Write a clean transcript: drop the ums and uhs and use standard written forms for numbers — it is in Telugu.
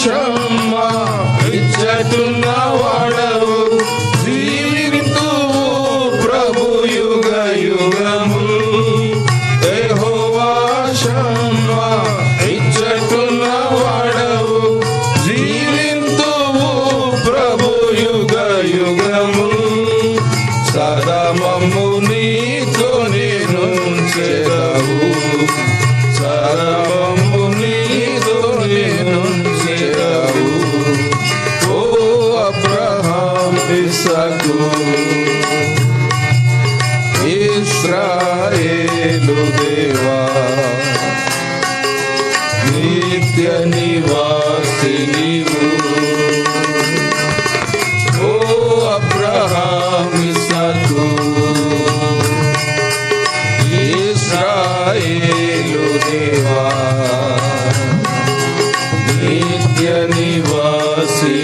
షమ్మా ఇచ్చటున్న వాడవు జీవింతు ప్రభు యుగ యుగములు యెహోవా షమ్మా ఇచ్చటున్న వాడవు జీవింతు ప్రభు యుగ యుగములు సదా మమ్ము నీతో నుంచెదవు సదా మమ్ము నీతో నుంచెదవు ఓ అబ్రహాం ఇస్సాకు ఇశ్రాయేలు దేవా నిత్య నివాసి నీవు ఓ అబ్రహాం ఇస్సాకు ఇశ్రాయేలు దేవా నిత్య నివాసి